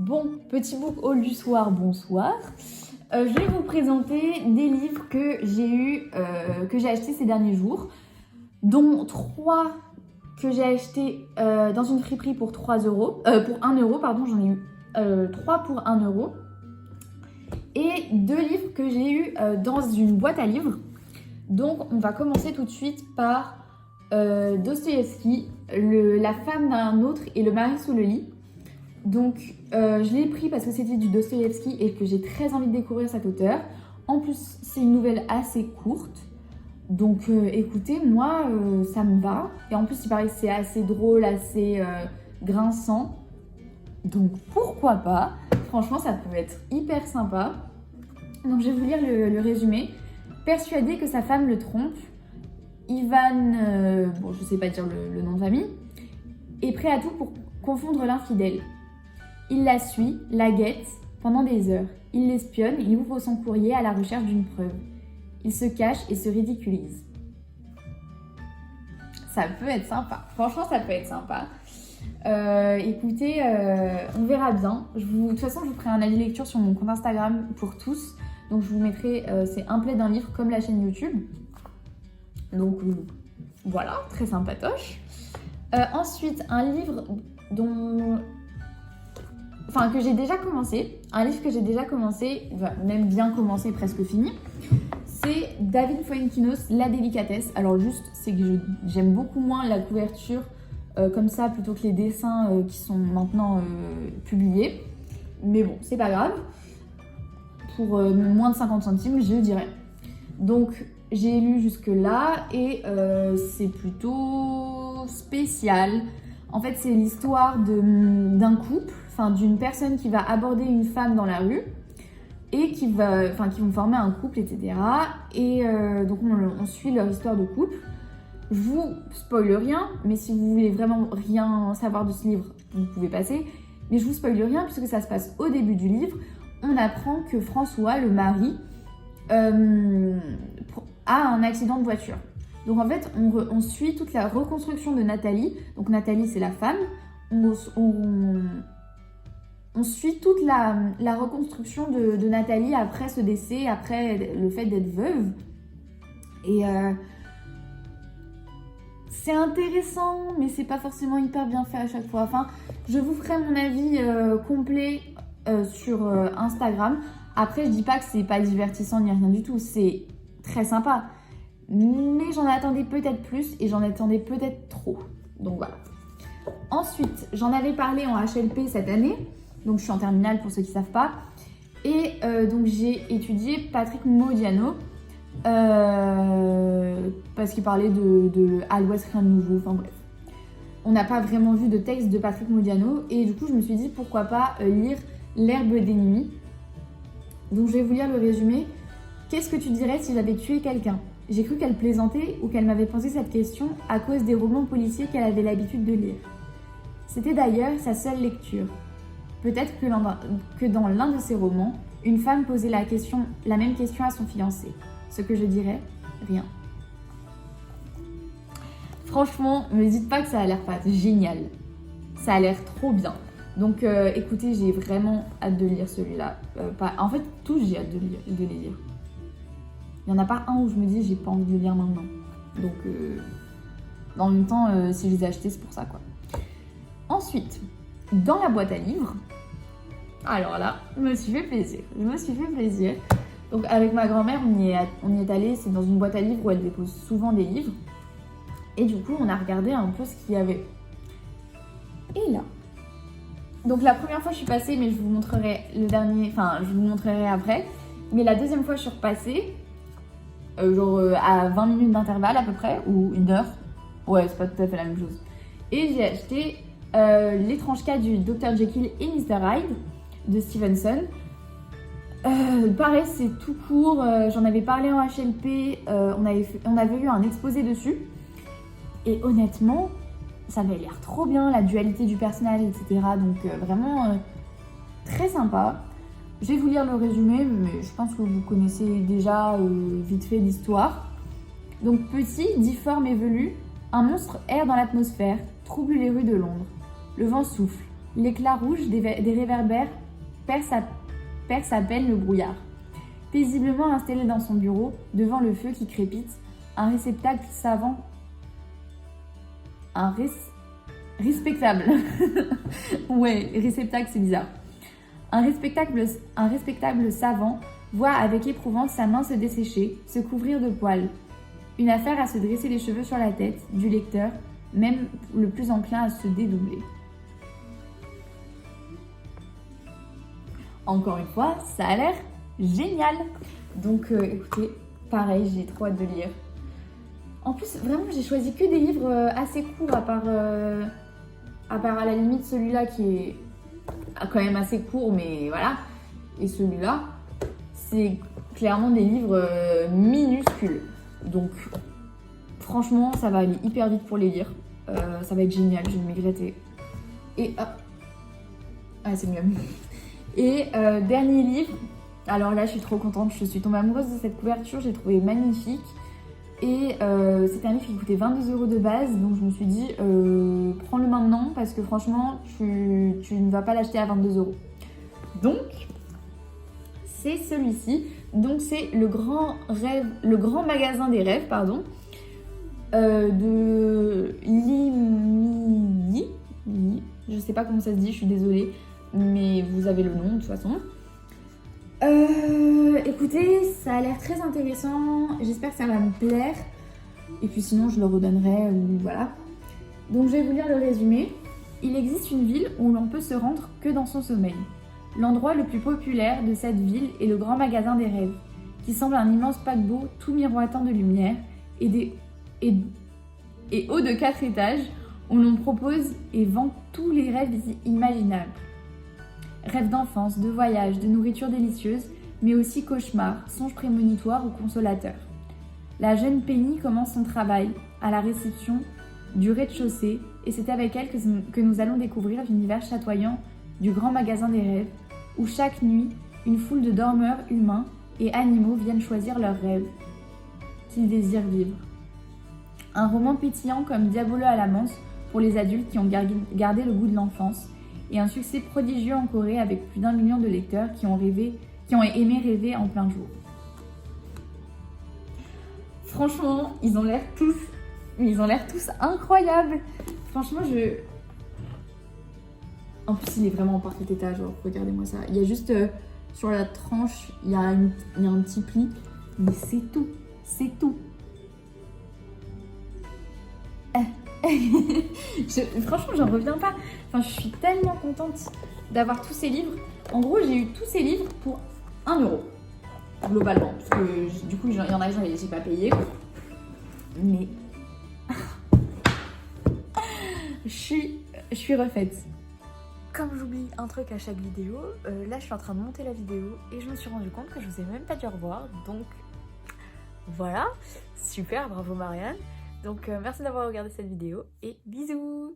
Bon, petit book haul du soir, bonsoir. Je vais vous présenter des livres que j'ai achetés ces derniers jours, dont 3 que j'ai achetés dans une friperie pour 3 euros, pour 1 euro, pardon, j'en ai eu 3 pour 1 euro. Et 2 livres que j'ai eu dans une boîte à livres. Donc, on va commencer tout de suite par Dostoïevski, La femme d'un autre et le mari sous le lit. Donc, je l'ai pris parce que c'était du Dostoïevski et que j'ai très envie de découvrir cet auteur. En plus, c'est une nouvelle assez courte. Donc, écoutez, moi, ça me va. Et en plus, il paraît que c'est assez drôle, assez grinçant. Donc, pourquoi pas? Franchement, ça peut être hyper sympa. Donc, je vais vous lire le résumé. Persuadé que sa femme le trompe, Ivan, bon, je sais pas dire le nom de famille, est prêt à tout pour confondre l'infidèle. Il la suit, la guette, pendant des heures. Il l'espionne et ouvre son courrier à la recherche d'une preuve. Il se cache et se ridiculise. Ça peut être sympa. Franchement, ça peut être sympa. Écoutez, on verra bien. De toute façon, je vous ferai un avis lecture sur mon compte Instagram pour tous. Donc, je vous mettrai, c'est un play d'un livre comme la chaîne YouTube. Donc, voilà, très sympatoche. Ensuite, un livre que j'ai déjà commencé. Un livre que j'ai déjà commencé, même bien commencé, presque fini. C'est David Fuenquinos, La délicatesse. Alors juste, c'est que j'aime beaucoup moins la couverture comme ça plutôt que les dessins qui sont maintenant publiés. Mais bon, c'est pas grave. Pour moins de 50 centimes, je dirais. Donc, j'ai lu jusque-là et c'est plutôt spécial. En fait, c'est l'histoire d'un couple, d'une personne qui va aborder une femme dans la rue et qui vont former un couple, etc. Et donc, on suit leur histoire de couple. Je vous spoile rien, mais si vous voulez vraiment rien savoir de ce livre, vous pouvez passer. Mais je vous spoile rien puisque ça se passe au début du livre. On apprend que François, le mari, a un accident de voiture. Donc en fait, on suit toute la reconstruction de Nathalie. Donc Nathalie, c'est la femme. On suit toute la reconstruction de Nathalie après ce décès, après le fait d'être veuve. Et c'est intéressant, mais c'est pas forcément hyper bien fait à chaque fois. Enfin, je vous ferai mon avis complet sur Instagram. Après, je dis pas que c'est pas divertissant ni rien du tout. C'est très sympa. Mais j'en attendais peut-être plus et j'en attendais peut-être trop. Donc voilà. Ensuite, j'en avais parlé en HLP cette année. Donc je suis en terminale pour ceux qui ne savent pas. Et donc j'ai étudié Patrick Modiano. Parce qu'il parlait de À l'Ouest, rien de nouveau. Enfin bref. On n'a pas vraiment vu de texte de Patrick Modiano. Et du coup, je me suis dit pourquoi pas lire L'herbe des nuits. Donc je vais vous lire le résumé. Qu'est-ce que tu dirais si j'avais tué quelqu'un? J'ai cru qu'elle plaisantait ou qu'elle m'avait posé cette question à cause des romans policiers qu'elle avait l'habitude de lire. C'était d'ailleurs sa seule lecture. Peut-être que dans l'un de ses romans, une femme posait la même question à son fiancé. Ce que je dirais, rien. Franchement, ne me dites pas que ça a l'air pas génial. Ça a l'air trop bien. Donc écoutez, j'ai vraiment hâte de lire celui-là. En fait, tous j'ai hâte de les lire. Il n'y en a pas un où je me dis j'ai pas envie de le lire maintenant. Donc en même temps, si je les ai achetés, c'est pour ça quoi. Ensuite, dans la boîte à livres, alors là, je me suis fait plaisir. Donc avec ma grand-mère, on y est allé, c'est dans une boîte à livres où elle dépose souvent des livres. Et du coup, on a regardé un peu ce qu'il y avait. Et là, donc la première fois je suis passée, mais je vous montrerai je vous montrerai après. Mais la deuxième fois je suis repassée, à 20 minutes d'intervalle à peu près, ou 1 heure. Ouais, c'est pas tout à fait la même chose. Et j'ai acheté L'étrange cas du Dr Jekyll et Mr Hyde de Stevenson. Pareil, c'est tout court. J'en avais parlé en HLP. On avait eu un exposé dessus. Et honnêtement, ça avait l'air trop bien, la dualité du personnage, etc. Donc vraiment très sympa. Je vais vous lire le résumé, mais je pense que vous connaissez déjà vite fait l'histoire. Donc petit, difforme et velu, un monstre erre dans l'atmosphère, trouble les rues de Londres. Le vent souffle, L'éclat rouge des réverbères perce à peine le brouillard. Paisiblement installé dans son bureau, devant le feu qui crépite, un réceptacle savant... Respectable. Ouais, réceptacle, c'est bizarre. Un respectable savant voit avec épouvante sa main se dessécher, se couvrir de poils. Une affaire à se dresser les cheveux sur la tête du lecteur, même le plus enclin à se dédoubler. Encore une fois, ça a l'air génial. Donc écoutez, pareil, j'ai trop hâte de lire. En plus, vraiment, j'ai choisi que des livres assez courts, à part à la limite celui-là qui est quand même assez court, mais voilà. Et celui-là, c'est clairement des livres minuscules. Donc, franchement, ça va aller hyper vite pour les lire. Ça va être génial, je vais m'égretter. Et ah, c'est mieux. Et dernier livre. Alors là, je suis trop contente. Je suis tombée amoureuse de cette couverture. J'ai trouvé magnifique. Et c'était un livre qui coûtait 22 € de base. Donc je me suis dit, prends-le maintenant parce que franchement, tu ne vas pas l'acheter à 22 €. Donc, c'est celui-ci. Donc c'est le grand magasin des rêves, pardon, de Limini. Je sais pas comment ça se dit, je suis désolée, mais vous avez le nom de toute façon. Écoutez, ça a l'air très intéressant. J'espère que ça va me plaire. Et puis sinon, je le redonnerai. Voilà. Donc je vais vous lire le résumé. Il existe une ville où l'on peut se rendre que dans son sommeil. L'endroit le plus populaire de cette ville est le grand magasin des rêves, qui semble un immense paquebot tout miroitant de lumière et haut de 4 étages où l'on propose et vend tous les rêves imaginables. Rêves d'enfance, de voyage, de nourriture délicieuse, mais aussi cauchemars, songes prémonitoires ou consolateurs. La jeune Penny commence son travail à la réception du rez-de-chaussée et c'est avec elle que nous allons découvrir l'univers chatoyant du grand magasin des rêves, où chaque nuit, une foule de dormeurs humains et animaux viennent choisir leurs rêves qu'ils désirent vivre. Un roman pétillant comme Diabolo à la Manse pour les adultes qui ont gardé le goût de l'enfance et un succès prodigieux en Corée avec plus d'1 million de lecteurs qui ont aimé rêver en plein jour. Franchement, ils ont l'air tous incroyables. Franchement, en plus, il est vraiment en parfait état, genre, regardez-moi ça. Il y a juste sur la tranche, il y a un petit pli, mais c'est tout. Franchement, j'en reviens pas. Enfin, je suis tellement contente d'avoir tous ces livres. En gros, j'ai eu tous ces livres pour 1 €, globalement. Parce que du coup, il y en a que j'ai pas payé. Mais je suis refaite. Comme j'oublie un truc à chaque vidéo, là je suis en train de monter la vidéo et je me suis rendu compte que je vous ai même pas dit au revoir. Donc voilà, super, bravo Marianne. Donc merci d'avoir regardé cette vidéo et bisous.